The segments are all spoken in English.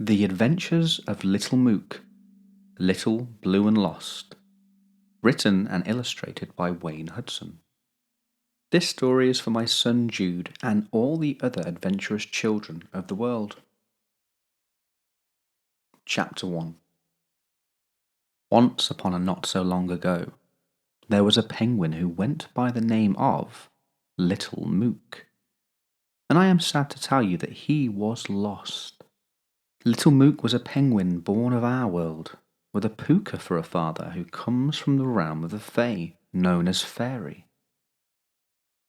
The Adventures of Little Mook, Little, Blue and Lost. Written and illustrated by Wayne Hudson. This story is for my son Jude and all the other adventurous children of the world. Chapter 1. Once upon a not so long ago, there was a penguin who went by the name of Little Mook. And I am sad to tell you that he was lost. Little Mook was a penguin born of our world, with a puka for a father who comes from the realm of the Fae, known as Faerie.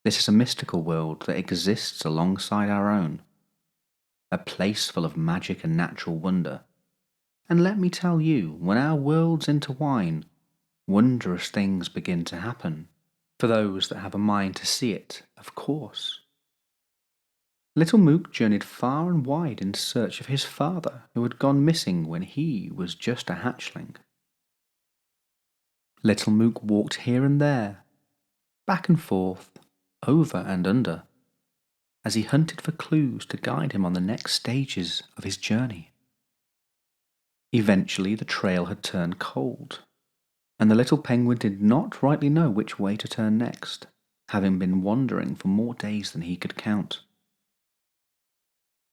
This is a mystical world that exists alongside our own, a place full of magic and natural wonder. And let me tell you, when our worlds intertwine, wondrous things begin to happen, for those that have a mind to see it, of course. Little Mook journeyed far and wide in search of his father, who had gone missing when he was just a hatchling. Little Mook walked here and there, back and forth, over and under, as he hunted for clues to guide him on the next stages of his journey. Eventually the trail had turned cold, and the little penguin did not rightly know which way to turn next, having been wandering for more days than he could count.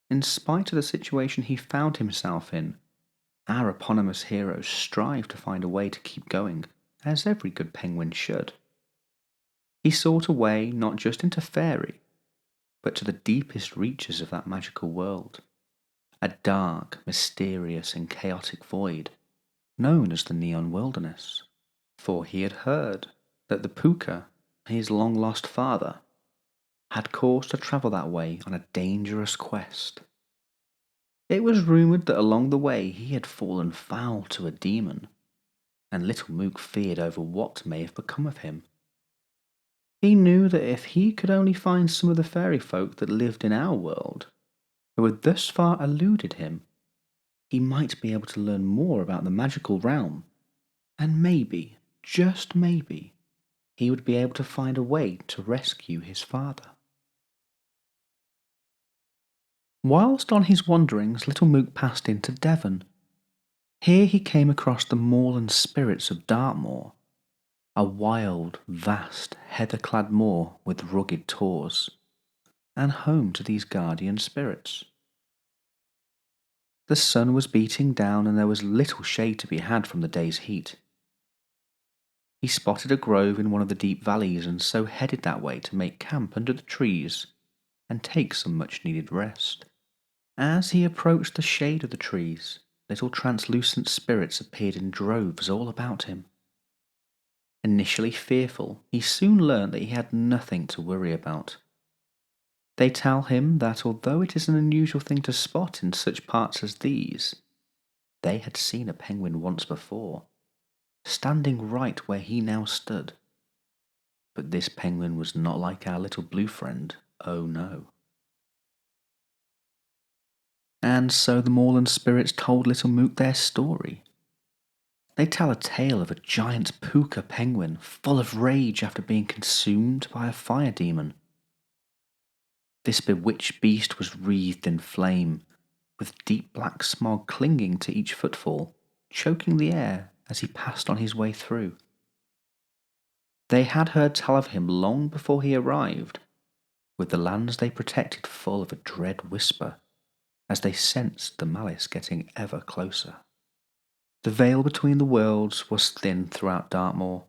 In spite of the situation he found himself in, our eponymous hero strived to find a way to keep going, as every good penguin should. He sought a way not just into Faerie, but to the deepest reaches of that magical world, a dark, mysterious and chaotic void, known as the Neon Wilderness, for he had heard that the puka, his long-lost father, had cause to travel that way on a dangerous quest. It was rumoured that along the way he had fallen foul to a demon, and Little Mook feared over what may have become of him. He knew that if he could only find some of the fairy folk that lived in our world, who had thus far eluded him, he might be able to learn more about the magical realm, and maybe, just maybe, he would be able to find a way to rescue his father. Whilst on his wanderings, Little Mook passed into Devon. Here he came across the moorland spirits of Dartmoor, a wild, vast, heather-clad moor with rugged tors, and home to these guardian spirits. The sun was beating down and there was little shade to be had from the day's heat. He spotted a grove in one of the deep valleys and so headed that way to make camp under the trees and take some much-needed rest. As he approached the shade of the trees, little translucent spirits appeared in droves all about him. Initially fearful, he soon learnt that he had nothing to worry about. They tell him that although it is an unusual thing to spot in such parts as these, they had seen a penguin once before, standing right where he now stood. But this penguin was not like our little blue friend, oh no. And so the moorland spirits told Little Mook their story. They tell a tale of a giant puka penguin full of rage after being consumed by a fire demon. This bewitched beast was wreathed in flame, with deep black smog clinging to each footfall, choking the air as he passed on his way through. They had heard tell of him long before he arrived, with the lands they protected full of a dread whisper, as they sensed the malice getting ever closer. The veil between the worlds was thin throughout Dartmoor.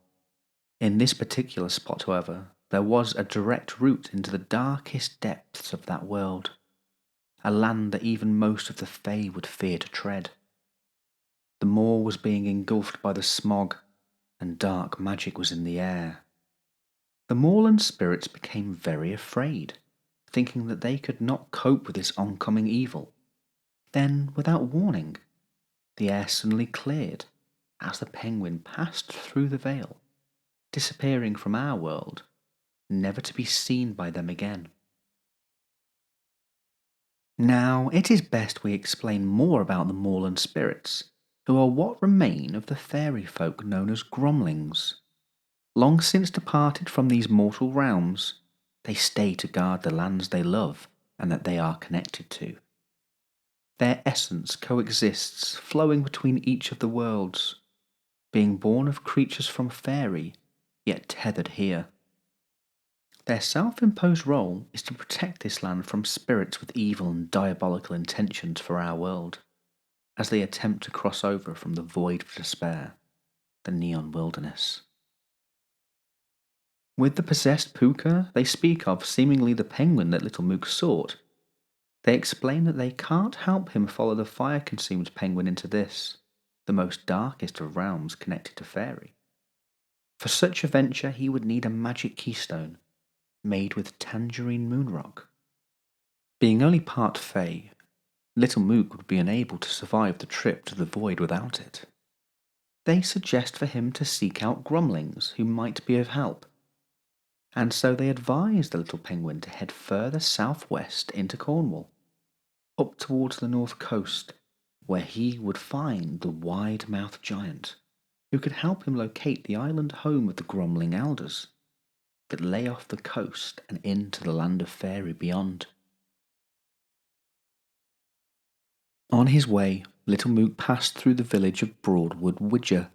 In this particular spot, however, there was a direct route into the darkest depths of that world, a land that even most of the Fae would fear to tread. The moor was being engulfed by the smog, and dark magic was in the air. The moorland spirits became very afraid, thinking that they could not cope with this oncoming evil. Then, without warning, the air suddenly cleared as the penguin passed through the veil, disappearing from our world, never to be seen by them again. Now, it is best we explain more about the moorland spirits, who are what remain of the fairy folk known as gromlings. Long since departed from these mortal realms, they stay to guard the lands they love and that they are connected to. Their essence coexists, flowing between each of the worlds, being born of creatures from Faerie, yet tethered here. Their self-imposed role is to protect this land from spirits with evil and diabolical intentions for our world, as they attempt to cross over from the void of despair, the neon wilderness. With the possessed puka they speak of seemingly the penguin that Little Mook sought, they explain that they can't help him follow the fire-consumed penguin into this, the most darkest of realms connected to Faerie. For such a venture he would need a magic keystone, made with tangerine moonrock. Being only part Fae, Little Mook would be unable to survive the trip to the void without it. They suggest for him to seek out grumlings who might be of help, and so they advise the little penguin to head further southwest into Cornwall, up towards the north coast, where he would find the wide-mouthed giant, who could help him locate the island home of the grumbling elders, that lay off the coast and into the land of Faerie beyond. On his way, Little Mook passed through the village of Broadwood Widger,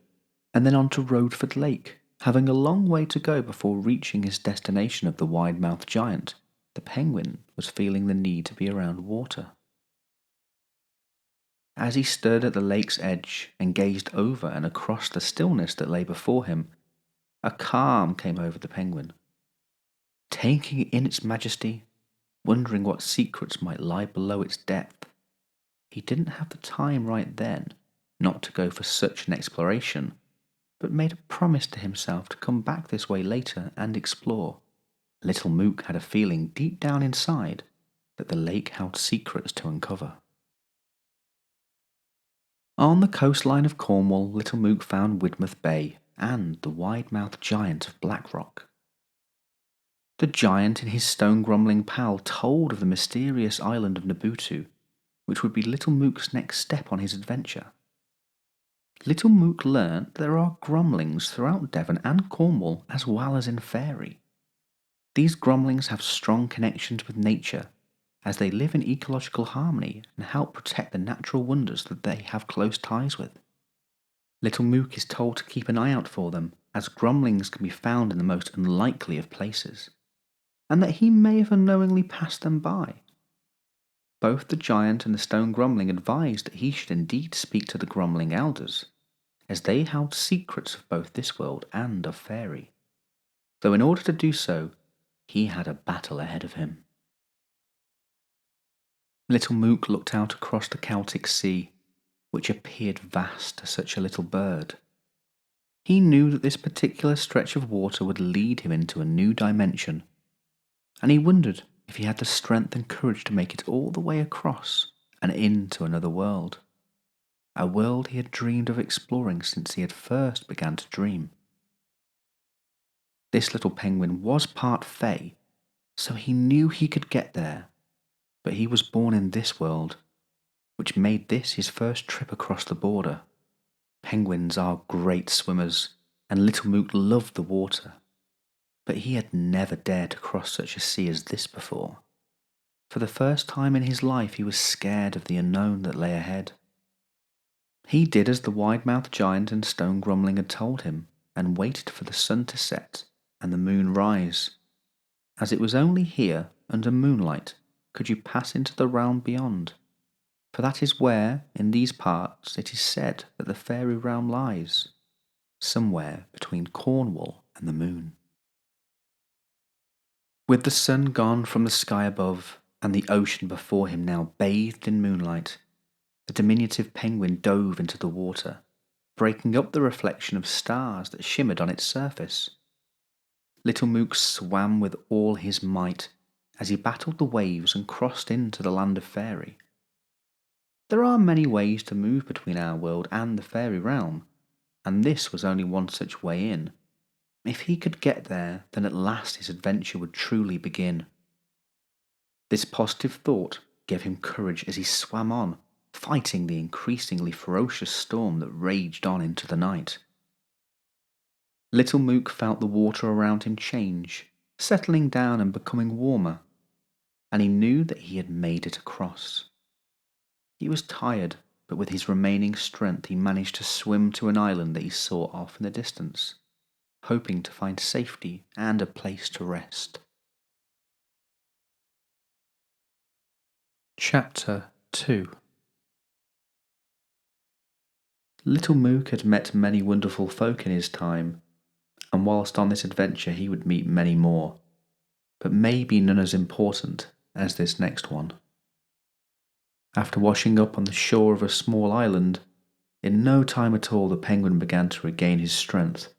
and then on to Rodeford Lake, having a long way to go before reaching his destination of the wide-mouthed giant. The penguin was feeling the need to be around water. As he stood at the lake's edge and gazed over and across the stillness that lay before him, a calm came over the penguin. Taking in its majesty, wondering what secrets might lie below its depth, he didn't have the time right then not to go for such an exploration, but made a promise to himself to come back this way later and explore. Little Mook had a feeling deep down inside that the lake held secrets to uncover. On the coastline of Cornwall, Little Mook found Widmouth Bay and the wide-mouthed giant of Blackrock. The giant and his stone-grumbling pal told of the mysterious island of Nabutu, which would be Little Mook's next step on his adventure. Little Mook learnt there are grumlings throughout Devon and Cornwall as well as in Faerie. These grumlings have strong connections with nature, as they live in ecological harmony and help protect the natural wonders that they have close ties with. Little Mook is told to keep an eye out for them, as grumlings can be found in the most unlikely of places, and that he may have unknowingly passed them by. Both the giant and the stone grumbling advised that he should indeed speak to the grumbling elders, as they held secrets of both this world and of Faerie, though in order to do so, he had a battle ahead of him. Little Mook looked out across the Celtic Sea, which appeared vast to such a little bird. He knew that this particular stretch of water would lead him into a new dimension, and he wondered if he had the strength and courage to make it all the way across and into another world, a world he had dreamed of exploring since he had first begun to dream. This little penguin was part Fae, so he knew he could get there, but he was born in this world, which made this his first trip across the border. Penguins are great swimmers, and Little Mook loved the water, but he had never dared to cross such a sea as this before. For the first time in his life he was scared of the unknown that lay ahead. He did as the wide-mouthed giant and stone grumbling had told him, and waited for the sun to set and the moon rise, as it was only here, under moonlight, could you pass into the realm beyond, for that is where, in these parts, it is said that the Faerie realm lies, somewhere between Cornwall and the moon. With the sun gone from the sky above, and the ocean before him now bathed in moonlight, the diminutive penguin dove into the water, breaking up the reflection of stars that shimmered on its surface. Little Mook swam with all his might as he battled the waves and crossed into the land of Faerie. There are many ways to move between our world and the Faerie realm, and this was only one such way in. If he could get there, then at last his adventure would truly begin. This positive thought gave him courage as he swam on, fighting the increasingly ferocious storm that raged on into the night. Little Mook felt the water around him change, settling down and becoming warmer, and he knew that he had made it across. He was tired, but with his remaining strength he managed to swim to an island that he saw off in the distance, hoping to find safety and a place to rest. Chapter 2. Little Mook had met many wonderful folk in his time, and whilst on this adventure he would meet many more, but maybe none as important as this next one. After washing up on the shore of a small island, in no time at all the penguin began to regain his strength.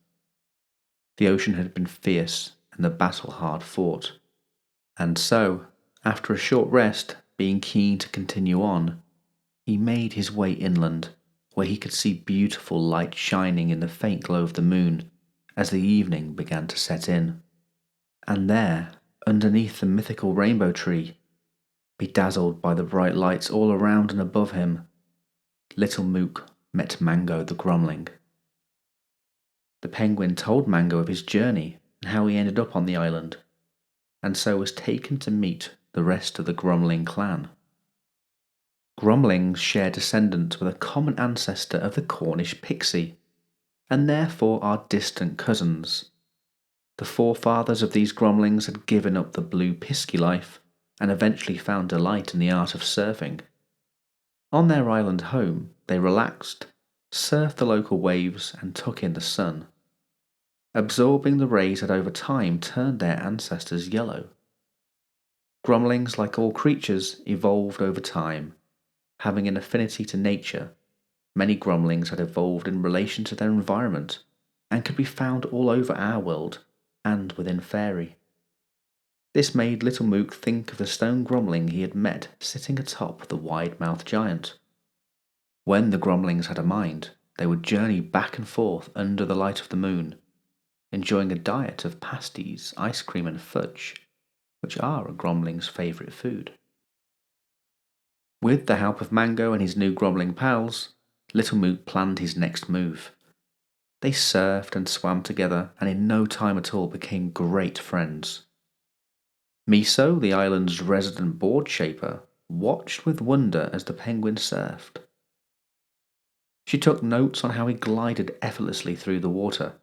The ocean had been fierce and the battle hard fought, and so, after a short rest, being keen to continue on, he made his way inland, where he could see beautiful light shining in the faint glow of the moon as the evening began to set in. And there, underneath the mythical rainbow tree, bedazzled by the bright lights all around and above him, Little Mook met Mango the Gromling. The penguin told Mango of his journey and how he ended up on the island, and so was taken to meet the rest of the Gromling clan. Gromlings share descendants with a common ancestor of the Cornish pixie, and therefore are distant cousins. The forefathers of these Gromlings had given up the blue pisky life and eventually found delight in the art of surfing. On their island home, they relaxed, surfed the local waves, and took in the sun, absorbing the rays that over time turned their ancestors yellow. Gromlings, like all creatures, evolved over time. Having an affinity to nature, many Gromlings had evolved in relation to their environment and could be found all over our world and within Faerie. This made Little Mook think of the stone Gromling he had met sitting atop the wide-mouthed giant. When the Gromlings had a mind, they would journey back and forth under the light of the moon, enjoying a diet of pasties, ice cream and fudge, which are a Gromling's favourite food. With the help of Mango and his new Gromling pals, Little Mook planned his next move. They surfed and swam together and in no time at all became great friends. Miso, the island's resident board shaper, watched with wonder as the penguin surfed. She took notes on how he glided effortlessly through the water,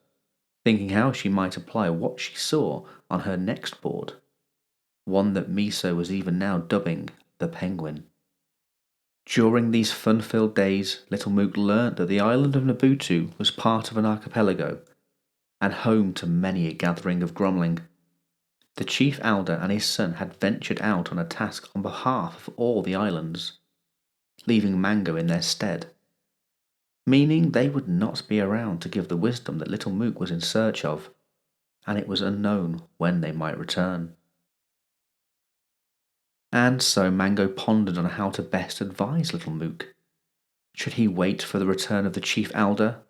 thinking how she might apply what she saw on her next board, one that Miso was even now dubbing the Penguin. During these fun-filled days, Little Mook learnt that the island of Nabutu was part of an archipelago, and home to many a gathering of Gromling. The chief elder and his son had ventured out on a task on behalf of all the islands, leaving Mango in their stead, meaning they would not be around to give the wisdom that Little Mook was in search of, and it was unknown when they might return. And so Mango pondered on how to best advise Little Mook. Should he wait for the return of the chief elder,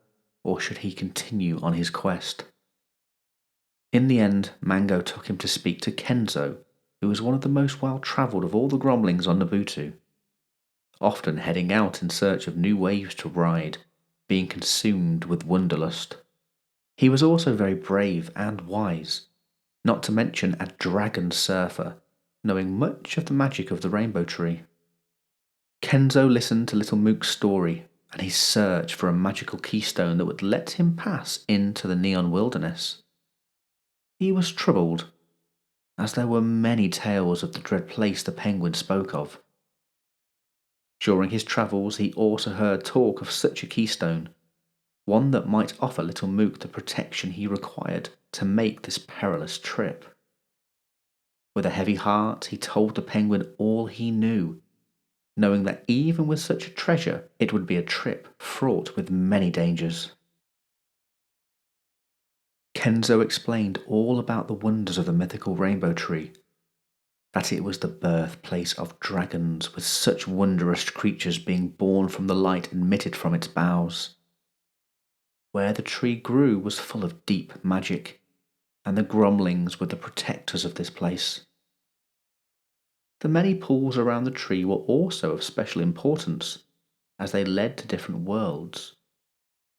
or should he continue on his quest? In the end, Mango took him to speak to Kenzo, who was one of the most well-travelled of all the Gromlings on Nabutu, often heading out in search of new waves to ride, being consumed with wanderlust. He was also very brave and wise, not to mention a dragon surfer, knowing much of the magic of the rainbow tree. Kenzo listened to Little Mook's story and his search for a magical keystone that would let him pass into the neon wilderness. He was troubled, as there were many tales of the dread place the penguin spoke of. During his travels he also heard talk of such a keystone, one that might offer Little Mook the protection he required to make this perilous trip. With a heavy heart, he told the penguin all he knew, knowing that even with such a treasure, it would be a trip fraught with many dangers. Kenzo explained all about the wonders of the mythical rainbow tree, that it was the birthplace of dragons, with such wondrous creatures being born from the light emitted from its boughs. Where the tree grew was full of deep magic, and the Gromlings were the protectors of this place. The many pools around the tree were also of special importance, as they led to different worlds,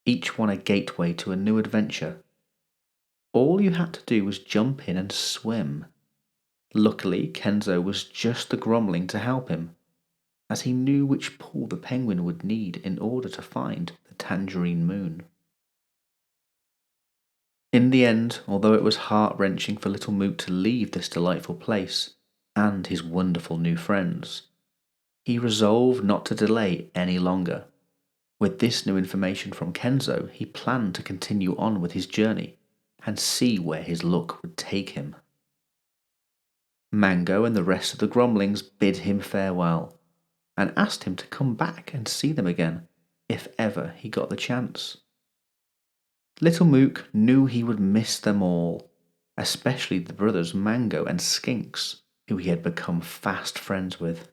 each one a gateway to a new adventure. All you had to do was jump in and swim. Luckily, Kenzo was just the Gromling to help him, as he knew which pool the penguin would need in order to find the Tangerine Moon. In the end, although it was heart-wrenching for Little Mook to leave this delightful place and his wonderful new friends, he resolved not to delay any longer. With this new information from Kenzo, he planned to continue on with his journey and see where his luck would take him. Mango and the rest of the Gromlings bid him farewell and asked him to come back and see them again if ever he got the chance. Little Mook knew he would miss them all, especially the brothers Mango and Skinks, who he had become fast friends with.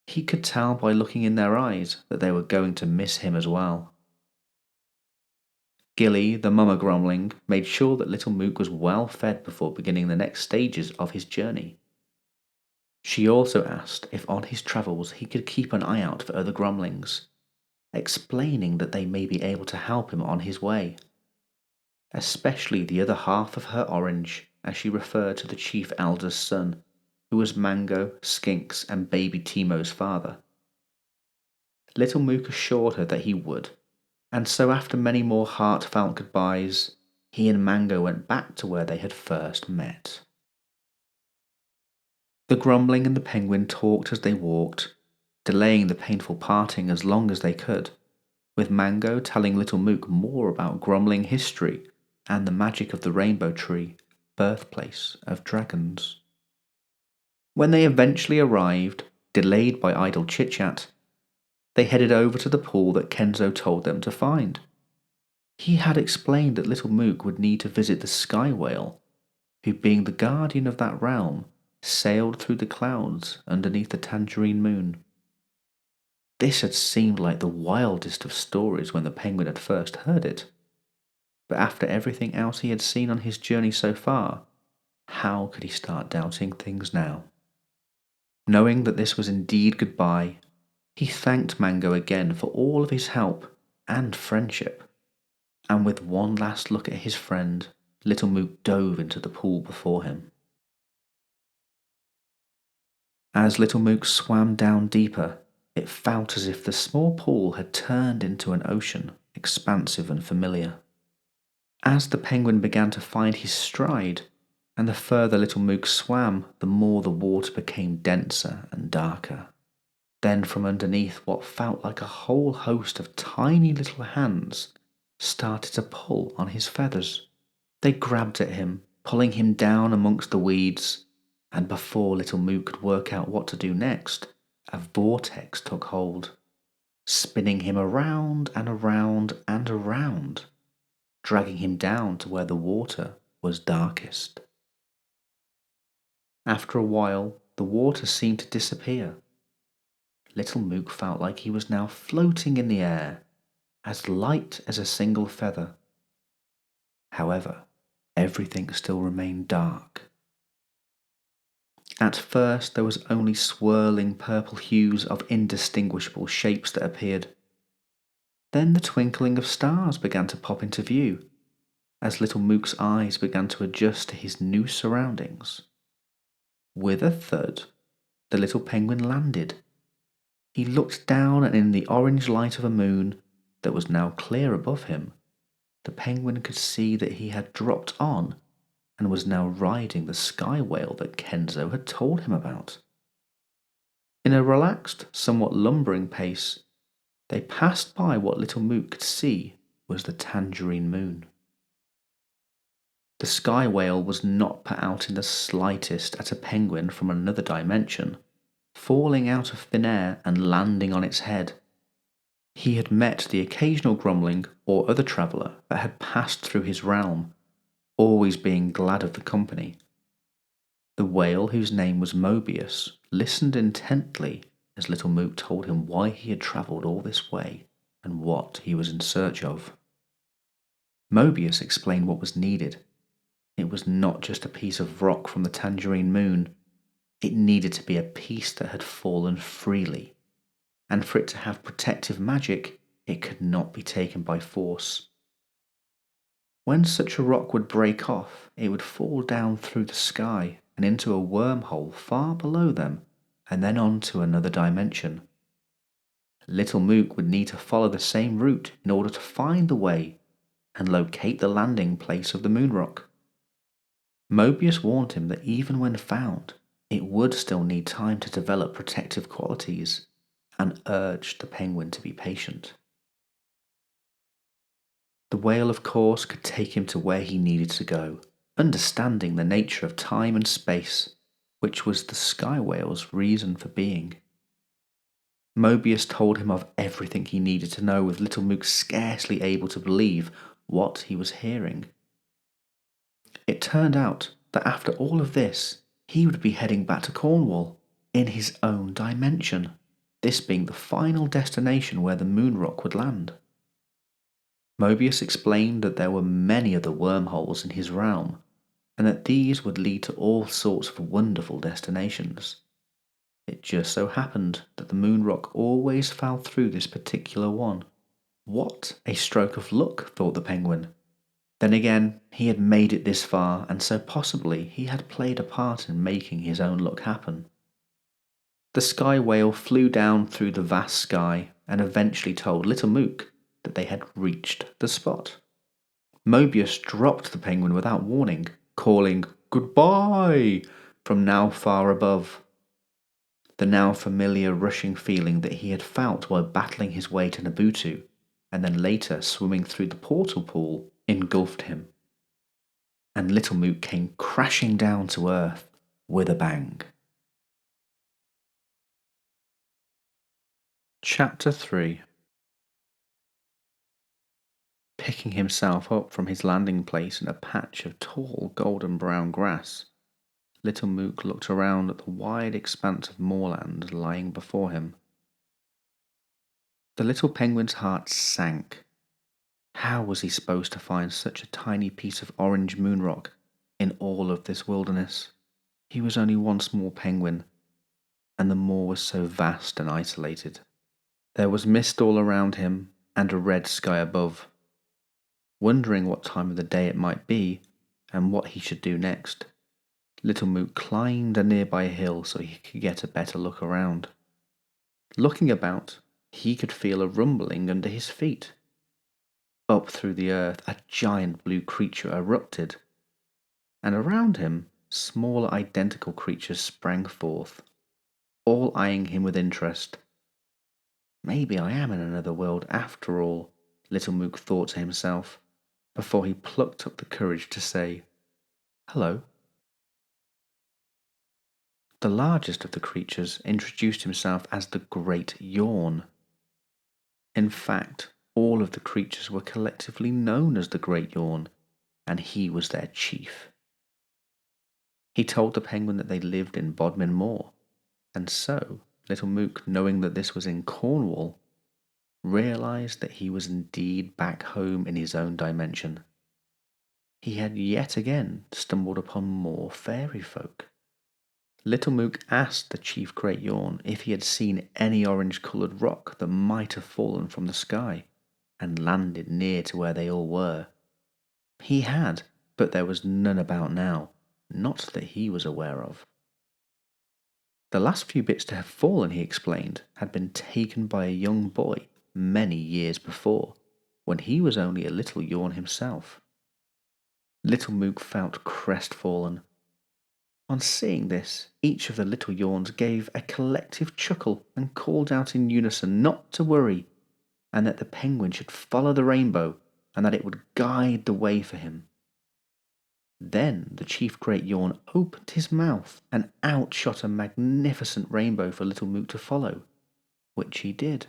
He could tell by looking in their eyes that they were going to miss him as well. Gilly, the mama Gromling, made sure that Little Mook was well fed before beginning the next stages of his journey. She also asked if on his travels he could keep an eye out for other Gromlings, explaining that they may be able to help him on his way. Especially the other half of her orange, as she referred to the chief elder's son, who was Mango, Skinks, and baby Timo's father. Little Mook assured her that he would, and so after many more heartfelt goodbyes, he and Mango went back to where they had first met. The Grumbling and the Penguin talked as they walked, delaying the painful parting as long as they could, with Mango telling Little Mook more about Grumbling history and the magic of the Rainbow Tree, birthplace of dragons. When they eventually arrived, delayed by idle chit-chat, they headed over to the pool that Kenzo told them to find. He had explained that Little Mook would need to visit the Sky Whale, who, being the guardian of that realm, sailed through the clouds underneath the Tangerine Moon. This had seemed like the wildest of stories when the penguin had first heard it, but after everything else he had seen on his journey so far, how could he start doubting things now? Knowing that this was indeed goodbye, he thanked Mango again for all of his help and friendship, and with one last look at his friend, Little Mook dove into the pool before him. As Little Mook swam down deeper, it felt as if the small pool had turned into an ocean, expansive and familiar. As the penguin began to find his stride, and the further Little Mook swam, the more the water became denser and darker. Then from underneath what felt like a whole host of tiny little hands started to pull on his feathers. They grabbed at him, pulling him down amongst the weeds, and before Little Mook could work out what to do next, a vortex took hold, spinning him around and around and around, dragging him down to where the water was darkest. After a while, the water seemed to disappear. Little Mook felt like he was now floating in the air, as light as a single feather. However, everything still remained dark. At first there was only swirling purple hues of indistinguishable shapes that appeared. Then the twinkling of stars began to pop into view, as Little Mook's eyes began to adjust to his new surroundings. With a thud, the little penguin landed. He looked down, and in the orange light of a moon that was now clear above him, the penguin could see that he had dropped on and was now riding the sky whale that Kenzo had told him about. In a relaxed, somewhat lumbering pace, they passed by what Little Mook could see was the Tangerine Moon. The sky whale was not put out in the slightest at a penguin from another dimension, falling out of thin air and landing on its head. He had met the occasional Grumbling or other traveller that had passed through his realm, always being glad of the company. The whale, whose name was Mobius, listened intently as Little Mook told him why he had travelled all this way and what he was in search of. Mobius explained what was needed. It was not just a piece of rock from the Tangerine Moon. It needed to be a piece that had fallen freely, and for it to have protective magic, it could not be taken by force. When such a rock would break off, it would fall down through the sky and into a wormhole far below them, and then on to another dimension. Little Mook would need to follow the same route in order to find the way and locate the landing place of the moon rock. Mobius warned him that even when found, it would still need time to develop protective qualities and urged the penguin to be patient. The whale, of course, could take him to where he needed to go, understanding the nature of time and space, which was the sky whale's reason for being. Mobius told him of everything he needed to know, with Little Mook scarcely able to believe what he was hearing. It turned out that after all of this, he would be heading back to Cornwall in his own dimension, this being the final destination where the moon rock would land. Mobius explained that there were many other wormholes in his realm, and that these would lead to all sorts of wonderful destinations. It just so happened that the moon rock always fell through this particular one. What a stroke of luck, thought the penguin. Then again, he had made it this far, and so possibly he had played a part in making his own luck happen. The sky whale flew down through the vast sky and eventually told Little Mook that they had reached the spot. Mobius dropped the penguin without warning, calling "Goodbye" from now far above. The now familiar rushing feeling that he had felt while battling his way to Nabutu, and then later swimming through the portal pool, engulfed him. And Little Mook came crashing down to earth with a bang. Chapter 3. Picking himself up from his landing place in a patch of tall golden brown grass, Little Mook looked around at the wide expanse of moorland lying before him. The little penguin's heart sank. How was he supposed to find such a tiny piece of orange moon rock in all of this wilderness? He was only one small penguin, and the moor was so vast and isolated. There was mist all around him and a red sky above. Wondering what time of the day it might be and what he should do next, Little Mook climbed a nearby hill so he could get a better look around. Looking about, he could feel a rumbling under his feet. Up through the earth, a giant blue creature erupted, and around him, smaller identical creatures sprang forth, all eyeing him with interest. Maybe I am in another world after all, Little Mook thought to himself, before he plucked up the courage to say, "Hello." The largest of the creatures introduced himself as the Great Yawn. In fact, all of the creatures were collectively known as the Great Yawn, and he was their chief. He told the penguin that they lived in Bodmin Moor, and so Little Mook, knowing that this was in Cornwall, realized that he was indeed back home in his own dimension. He had yet again stumbled upon more fairy folk. Little Mook asked the Chief Great Yawn if he had seen any orange-coloured rock that might have fallen from the sky and landed near to where they all were. He had, but there was none about now, not that he was aware of. The last few bits to have fallen, he explained, had been taken by a young boy many years before, when he was only a little yawn himself. Little Mook felt crestfallen. On seeing this, each of the little yawns gave a collective chuckle and called out in unison not to worry, and that the penguin should follow the rainbow and that it would guide the way for him. Then the Chief Great Yawn opened his mouth and out shot a magnificent rainbow for Little Mook to follow, which he did.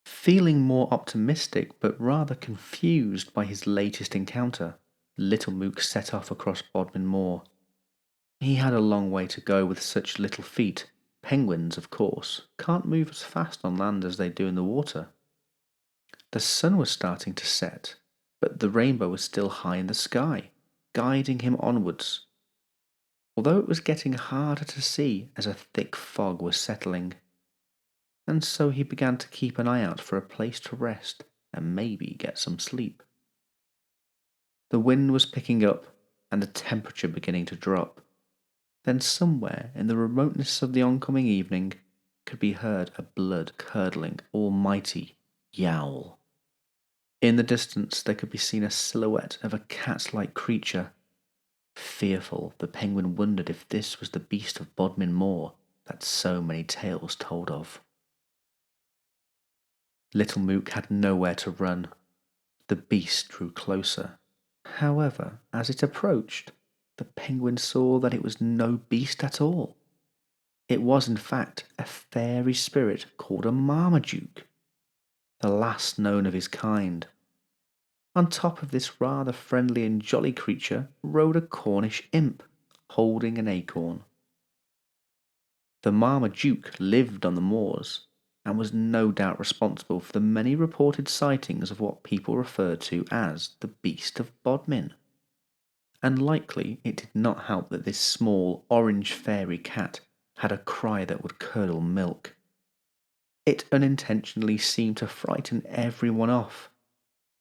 Feeling more optimistic but rather confused by his latest encounter, Little Mook set off across Bodmin Moor. He had a long way to go with such little feet. Penguins, of course, can't move as fast on land as they do in the water. The sun was starting to set, but the rainbow was still high in the sky, guiding him onwards, although it was getting harder to see as a thick fog was settling. And so he began to keep an eye out for a place to rest and maybe get some sleep. The wind was picking up and the temperature beginning to drop. Then somewhere in the remoteness of the oncoming evening could be heard a blood-curdling, almighty yowl. In the distance there could be seen a silhouette of a cat-like creature. Fearful, the penguin wondered if this was the beast of Bodmin Moor that so many tales told of. Little Mook had nowhere to run. The beast drew closer. However, as it approached, the penguin saw that it was no beast at all. It was in fact a fairy spirit called a Marmaduke, the last known of his kind. On top of this rather friendly and jolly creature rode a Cornish imp, holding an acorn. The Marmaduke lived on the moors, and was no doubt responsible for the many reported sightings of what people referred to as the Beast of Bodmin. And likely it did not help that this small orange fairy cat had a cry that would curdle milk. It unintentionally seemed to frighten everyone off,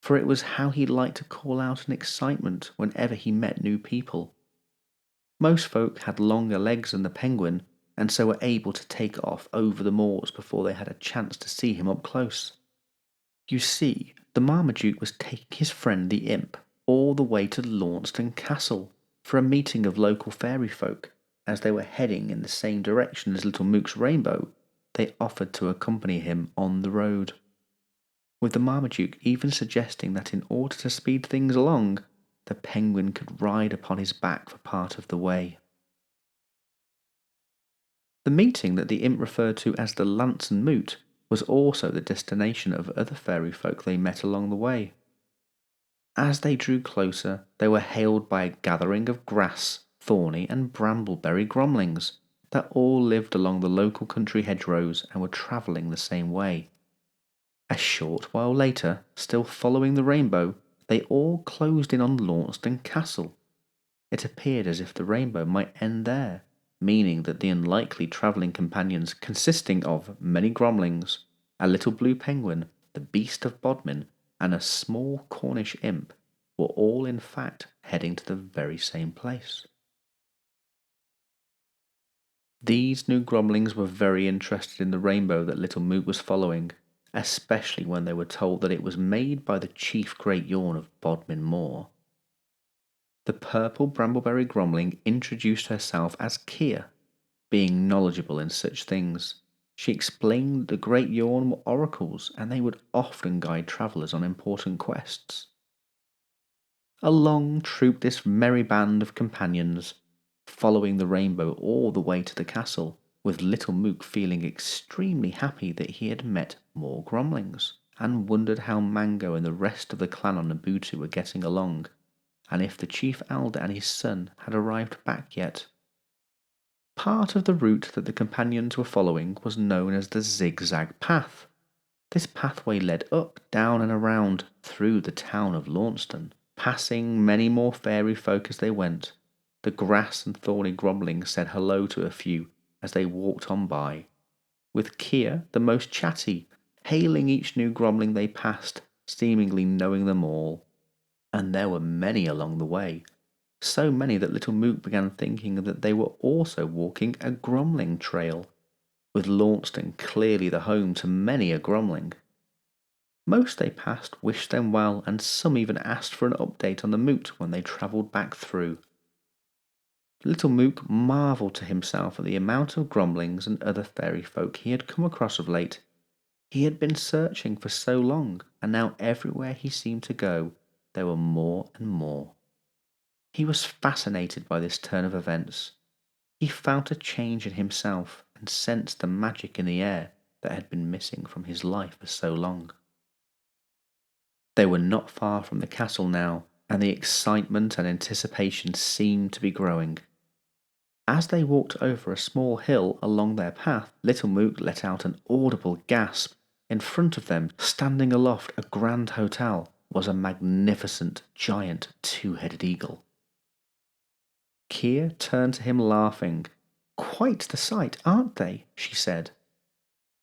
for it was how he liked to call out in excitement whenever he met new people. Most folk had longer legs than the penguin, and so were able to take off over the moors before they had a chance to see him up close. You see, the Marmaduke was taking his friend the imp all the way to Launceston Castle for a meeting of local fairy folk. As they were heading in the same direction as Little Mook's rainbow, they offered to accompany him on the road, with the Marmaduke even suggesting that in order to speed things along, the penguin could ride upon his back for part of the way. The meeting that the imp referred to as the Lance and Moot was also the destination of other fairy folk they met along the way. As they drew closer, they were hailed by a gathering of grass, thorny and brambleberry gromlings that all lived along the local country hedgerows and were travelling the same way. A short while later, still following the rainbow, they all closed in on Launceston Castle. It appeared as if the rainbow might end there, meaning that the unlikely travelling companions consisting of many gromlings, a little blue penguin, the beast of Bodmin, and a small Cornish imp were all in fact heading to the very same place. These new gromlings were very interested in the rainbow that Little Mook was following, especially when they were told that it was made by the chief Great Yawn of Bodmin Moor. The purple brambleberry gromling introduced herself as Kia, being knowledgeable in such things. She explained that the Great Yawn were oracles and they would often guide travellers on important quests. Along trooped this merry band of companions, following the rainbow all the way to the castle, with Little Mook feeling extremely happy that he had met more gromlings, and wondered how Mango and the rest of the clan on Nabutu were getting along, and if the chief elder and his son had arrived back yet. Part of the route that the companions were following was known as the Zigzag Path. This pathway led up, down and around through the town of Launceston, passing many more fairy folk as they went. The grass and thorny gromlings said hello to a few as they walked on by, with Kia the most chatty, hailing each new gromling they passed, seemingly knowing them all. And there were many along the way, so many that Little Mook began thinking that they were also walking a gromling trail, with Launceston clearly the home to many a gromling. Most they passed wished them well, and some even asked for an update on the moot when they travelled back through. Little Mook marvelled to himself at the amount of gromlings and other fairy folk he had come across of late. He had been searching for so long, and now everywhere he seemed to go, there were more and more. He was fascinated by this turn of events. He felt a change in himself and sensed the magic in the air that had been missing from his life for so long. They were not far from the castle now, and the excitement and anticipation seemed to be growing. As they walked over a small hill along their path, Little Mook let out an audible gasp. In front of them, standing aloft a grand hotel, was a magnificent, giant, two-headed eagle. Kia turned to him laughing. "Quite the sight, aren't they?" she said.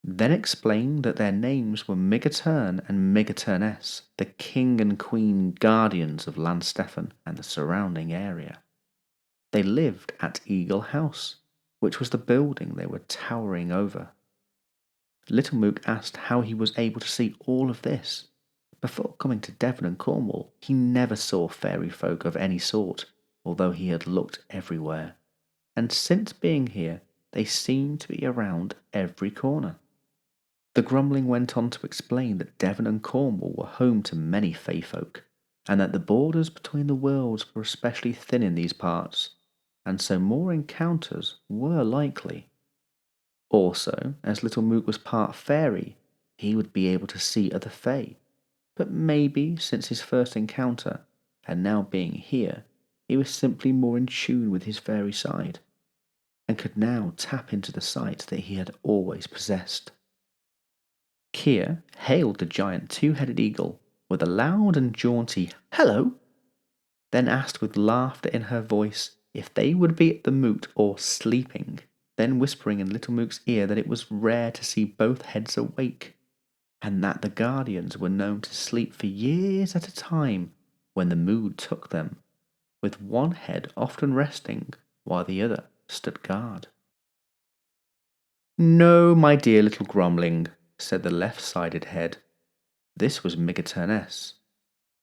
Then explained that their names were Migaturn and Migaturness, the king and queen guardians of Llanstefan and the surrounding area. They lived at Eagle House, which was the building they were towering over. Little Mook asked how he was able to see all of this. Before coming to Devon and Cornwall, he never saw fairy folk of any sort, although he had looked everywhere. And since being here, they seemed to be around every corner. The grumbling went on to explain that Devon and Cornwall were home to many fae folk, and that the borders between the worlds were especially thin in these parts, and so more encounters were likely. Also, as Little Mook was part fairy, he would be able to see other fae, but maybe since his first encounter, and now being here, he was simply more in tune with his fairy side, and could now tap into the sight that he had always possessed. Kia hailed the giant two-headed eagle with a loud and jaunty "Hello!", then asked with laughter in her voice if they would be at the moot or sleeping, then whispering in Little Mook's ear that it was rare to see both heads awake, and that the guardians were known to sleep for years at a time when the mood took them, with one head often resting while the other stood guard. "No, my dear little grumbling," said the left-sided head. This was Migaturness.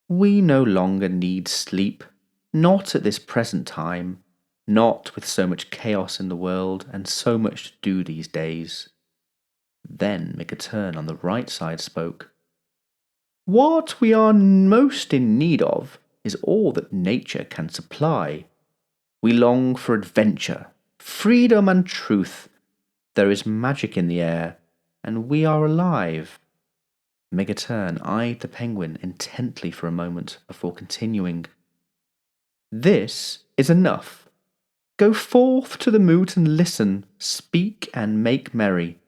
"We no longer need sleep, not at this present time, not with so much chaos in the world and so much to do these days." Then Migaturn on the right side spoke. "What we are most in need of is all that nature can supply. We long for adventure, freedom and truth. There is magic in the air, and we are alive." Migaturn eyed the penguin intently for a moment before continuing. "This is enough. Go forth to the moot and listen, speak and make merry.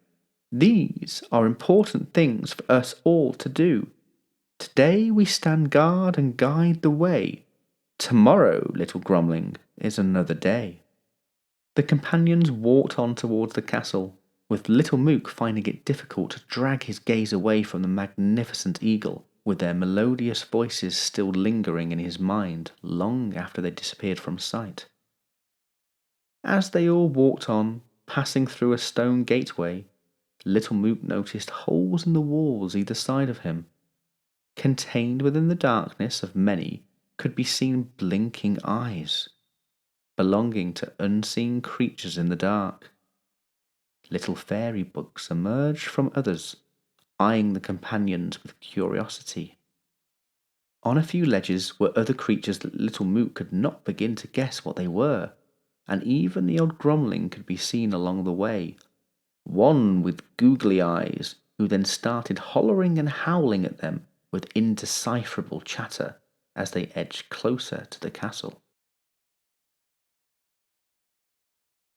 These are important things for us all to do. Today we stand guard and guide the way. Tomorrow, little grumbling, is another day." The companions walked on towards the castle, with Little Mook finding it difficult to drag his gaze away from the magnificent eagle, with their melodious voices still lingering in his mind long after they disappeared from sight. As they all walked on, passing through a stone gateway, Little Mook noticed holes in the walls either side of him. Contained within the darkness of many could be seen blinking eyes, belonging to unseen creatures in the dark. Little fairy books emerged from others, eyeing the companions with curiosity. On a few ledges were other creatures that Little Mook could not begin to guess what they were, and even the old grumbling could be seen along the way, one with googly eyes, who then started hollering and howling at them with indecipherable chatter as they edged closer to the castle.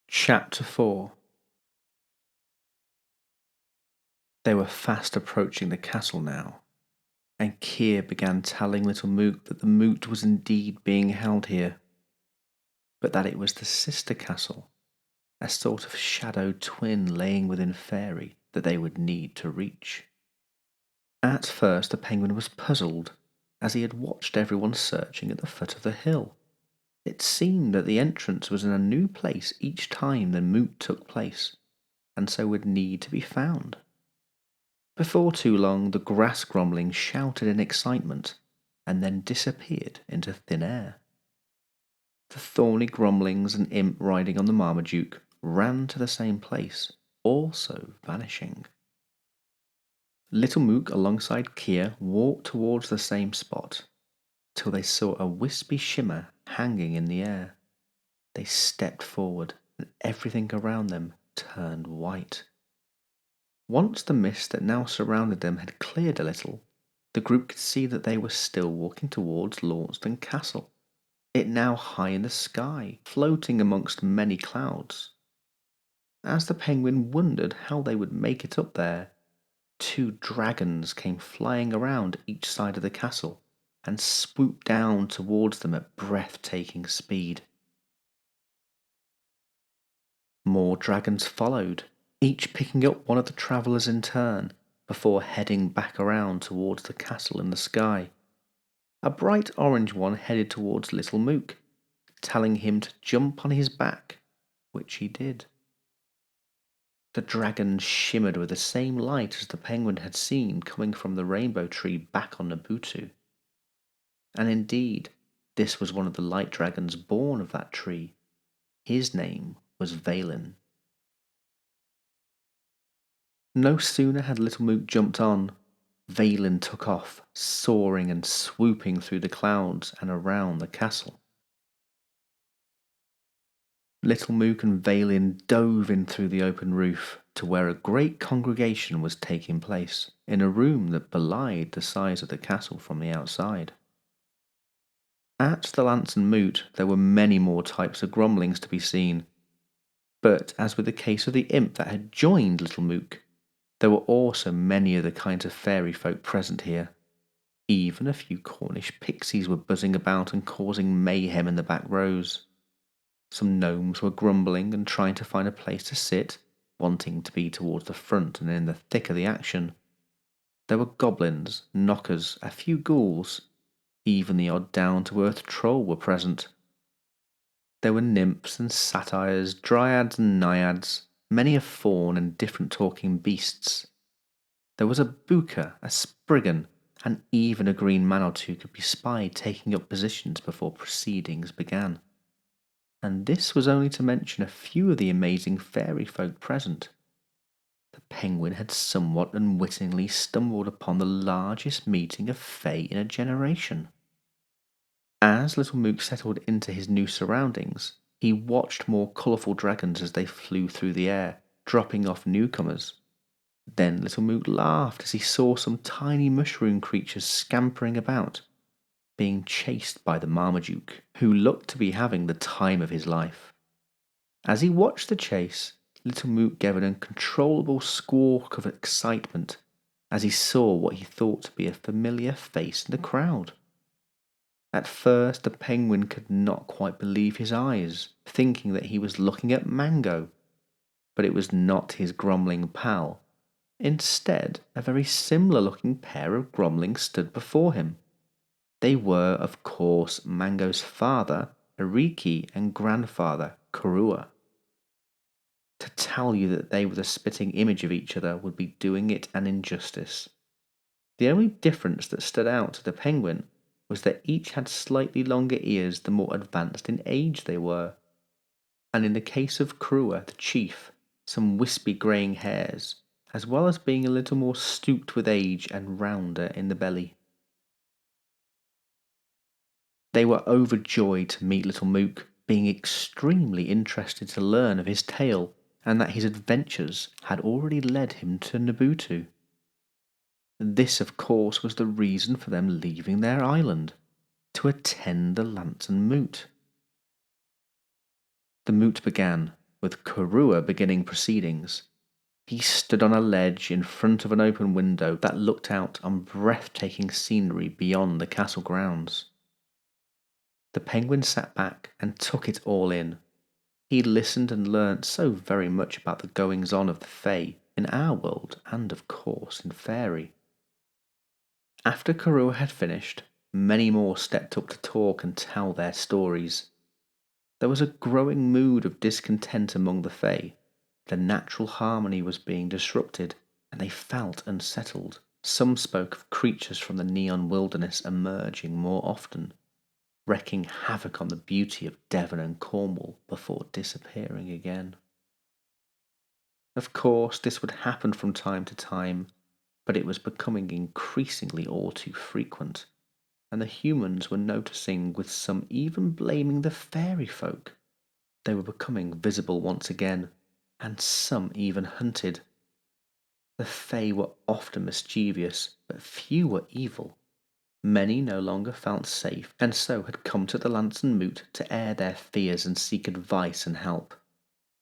Chapter 4. They were fast approaching the castle now, and Kia began telling Little Mook that the moot was indeed being held here, but that it was the sister castle, a sort of shadow twin laying within Faerie, that they would need to reach. At first the penguin was puzzled, as he had watched everyone searching at the foot of the hill. It seemed that the entrance was in a new place each time the moot took place, and so would need to be found. Before too long the grass grumbling shouted in excitement, and then disappeared into thin air. The thorny grumblings and imp riding on the Marmaduke ran to the same place, also vanishing. Little Mook alongside Kia walked towards the same spot, till they saw a wispy shimmer hanging in the air. They stepped forward, and everything around them turned white. Once the mist that now surrounded them had cleared a little, the group could see that they were still walking towards Launceston Castle, it now high in the sky, floating amongst many clouds. As the penguin wondered how they would make it up there, 2 dragons came flying around each side of the castle and swooped down towards them at breathtaking speed. More dragons followed, each picking up one of the travellers in turn, before heading back around towards the castle in the sky. A bright orange one headed towards Little Mook, telling him to jump on his back, which he did. The dragon shimmered with the same light as the penguin had seen coming from the rainbow tree back on Nabutu. And indeed, this was one of the light dragons born of that tree. His name was Valen. No sooner had Little Mook jumped on, Valen took off, soaring and swooping through the clouds and around the castle. Little Mook and Valen dove in through the open roof to where a great congregation was taking place, in a room that belied the size of the castle from the outside. At the Lance and Moot there were many more types of grumblings to be seen, but as with the case of the imp that had joined Little Mook, there were also many of the kinds of fairy folk present here. Even a few Cornish pixies were buzzing about and causing mayhem in the back rows. Some gnomes were grumbling and trying to find a place to sit, wanting to be towards the front and in the thick of the action. There were goblins, knockers, a few ghouls, even the odd down-to-earth troll were present. There were nymphs and satyrs, dryads and naiads, many a faun and different talking beasts. There was a booker, a spriggan, and even a green man or two could be spied taking up positions before proceedings began. And this was only to mention a few of the amazing fairy folk present. The penguin had somewhat unwittingly stumbled upon the largest meeting of Fae in a generation. As Little Mook settled into his new surroundings, he watched more colourful dragons as they flew through the air, dropping off newcomers. Then Little Mook laughed as he saw some tiny mushroom creatures scampering about, being chased by the Marmaduke, who looked to be having the time of his life. As he watched the chase, Little Mook gave an uncontrollable squawk of excitement as he saw what he thought to be a familiar face in the crowd. At first the penguin could not quite believe his eyes, thinking that he was looking at Mango, but it was not his grumbling pal. Instead, a very similar looking pair of grumlings stood before him. They were, of course, Mango's father, Ariki, and grandfather, Kurua. To tell you that they were the spitting image of each other would be doing it an injustice. The only difference that stood out to the penguin was that each had slightly longer ears the more advanced in age they were, and in the case of Kurua, the chief, some wispy greying hairs, as well as being a little more stooped with age and rounder in the belly. They were overjoyed to meet Little Mook, being extremely interested to learn of his tale and that his adventures had already led him to Nabutu. This, of course, was the reason for them leaving their island, to attend the Lantern Moot. The moot began, with Kurua beginning proceedings. He stood on a ledge in front of an open window that looked out on breathtaking scenery beyond the castle grounds. The penguin sat back and took it all in. He listened and learnt so very much about the goings-on of the Fae in our world and, of course, in Faerie. After Kurua had finished, many more stepped up to talk and tell their stories. There was a growing mood of discontent among the Fae. The natural harmony was being disrupted, and they felt unsettled. Some spoke of creatures from the neon wilderness emerging more often, wreaking havoc on the beauty of Devon and Cornwall before disappearing again. Of course, this would happen from time to time, but it was becoming increasingly all too frequent, and the humans were noticing, with some even blaming the fairy folk. They were becoming visible once again, and some even hunted. The Fae were often mischievous, but few were evil. Many no longer felt safe, and so had come to the Lantern Moot to air their fears and seek advice and help.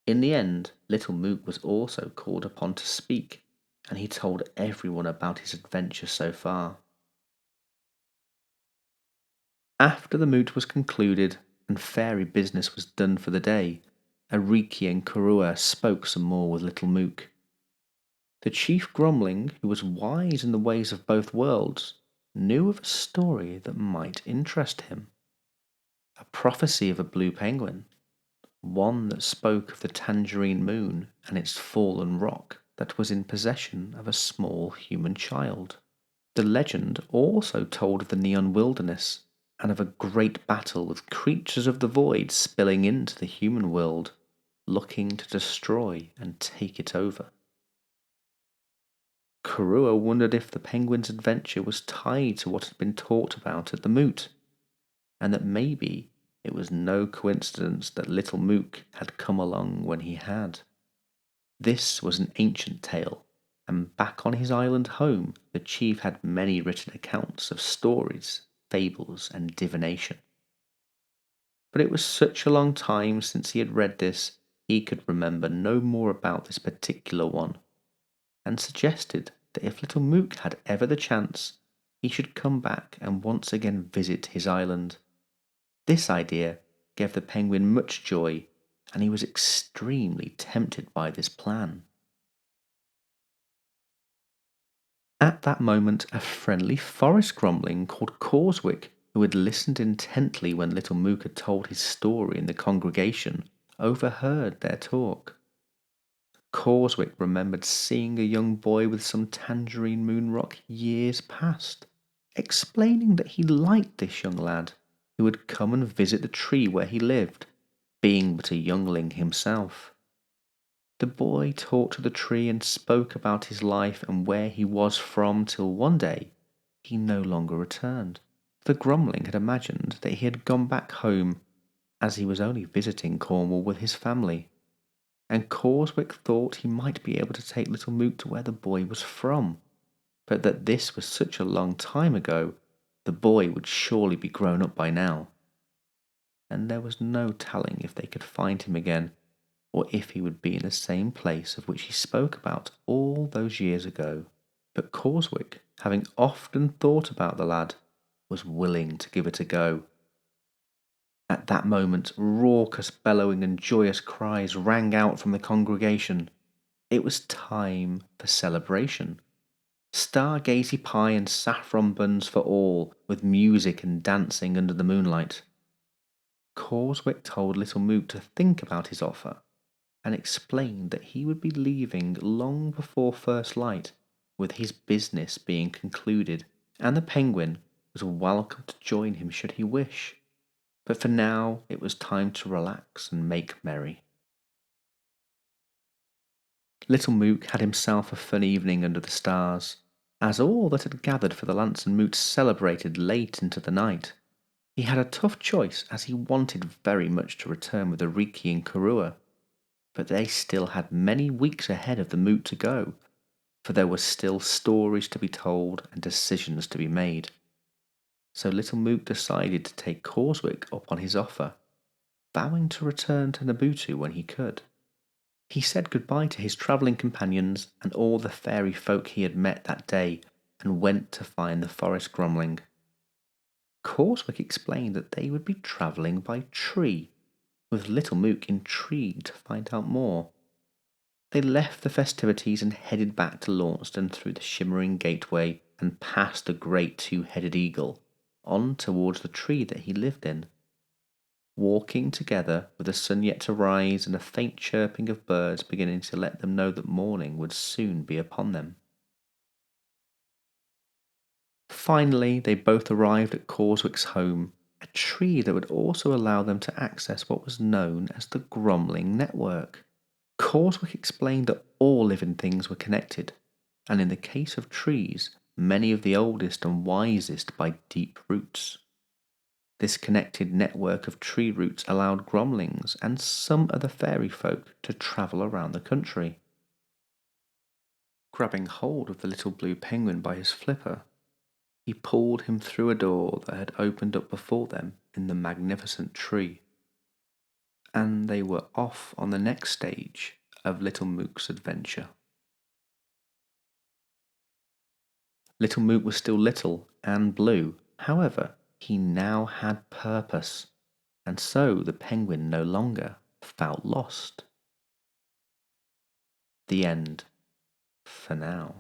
In the end, Little Mook was also called upon to speak, and he told everyone about his adventure so far. After the moot was concluded and fairy business was done for the day, Ariki and Kurua spoke some more with Little Mook. The chief grumbling, who was wise in the ways of both worlds, knew of a story that might interest him. A prophecy of a blue penguin, one that spoke of the tangerine moon and its fallen rock that was in possession of a small human child. The legend also told of the neon wilderness and of a great battle with creatures of the void spilling into the human world, looking to destroy and take it over. Kurua wondered if the penguin's adventure was tied to what had been talked about at the moot, and that maybe it was no coincidence that Little Mook had come along when he had. This was an ancient tale, and back on his island home, the chief had many written accounts of stories, fables, and divination. But it was such a long time since he had read this, he could remember no more about this particular one, and suggested that if Little Mook had ever the chance, he should come back and once again visit his island. This idea gave the penguin much joy, and he was extremely tempted by this plan. At that moment, a friendly forest grumbling called Causwick, who had listened intently when Little Mook had told his story in the congregation, overheard their talk. Causwick remembered seeing a young boy with some tangerine moon rock years past, explaining that he liked this young lad, who had come and visit the tree where he lived, being but a youngling himself. The boy talked to the tree and spoke about his life and where he was from till one day he no longer returned. The grumbling had imagined that he had gone back home, as he was only visiting Cornwall with his family, and Causwick thought he might be able to take Little Mook to where the boy was from, but that this was such a long time ago, the boy would surely be grown up by now, and there was no telling if they could find him again, or if he would be in the same place of which he spoke about all those years ago. But Causwick, having often thought about the lad, was willing to give it a go. At that moment, raucous bellowing and joyous cries rang out from the congregation. It was time for celebration. Stargazy pie and saffron buns for all, with music and dancing under the moonlight. Causwick told Little Mook to think about his offer, and explained that he would be leaving long before first light, with his business being concluded, and the penguin was welcome to join him should he wish. But for now it was time to relax and make merry. Little Mook had himself a fun evening under the stars, as all that had gathered for the Lance and Moots celebrated late into the night. He had a tough choice, as he wanted very much to return with Ariki and Kurua, but they still had many weeks ahead of the moot to go, for there were still stories to be told and decisions to be made. So Little Mook decided to take Causwick up on his offer, vowing to return to Nabutu when he could. He said goodbye to his travelling companions and all the fairy folk he had met that day, and went to find the forest grumbling. Causwick explained that they would be travelling by tree, with Little Mook intrigued to find out more. They left the festivities and headed back to Launceston through the shimmering gateway and past the great two-headed eagle, on towards the tree that he lived in. Walking together, with the sun yet to rise and a faint chirping of birds beginning to let them know that morning would soon be upon them. Finally, they both arrived at Causwick's home, a tree that would also allow them to access what was known as the Grumbling Network. Causwick explained that all living things were connected, and in the case of trees, many of the oldest and wisest by deep roots. This connected network of tree roots allowed grumlings and some other fairy folk to travel around the country. Grabbing hold of the little blue penguin by his flipper, he pulled him through a door that had opened up before them in the magnificent tree, and they were off on the next stage of Little Mook's adventure. Little Mook was still little and blue, however, he now had purpose, and so the penguin no longer felt lost. The end, for now.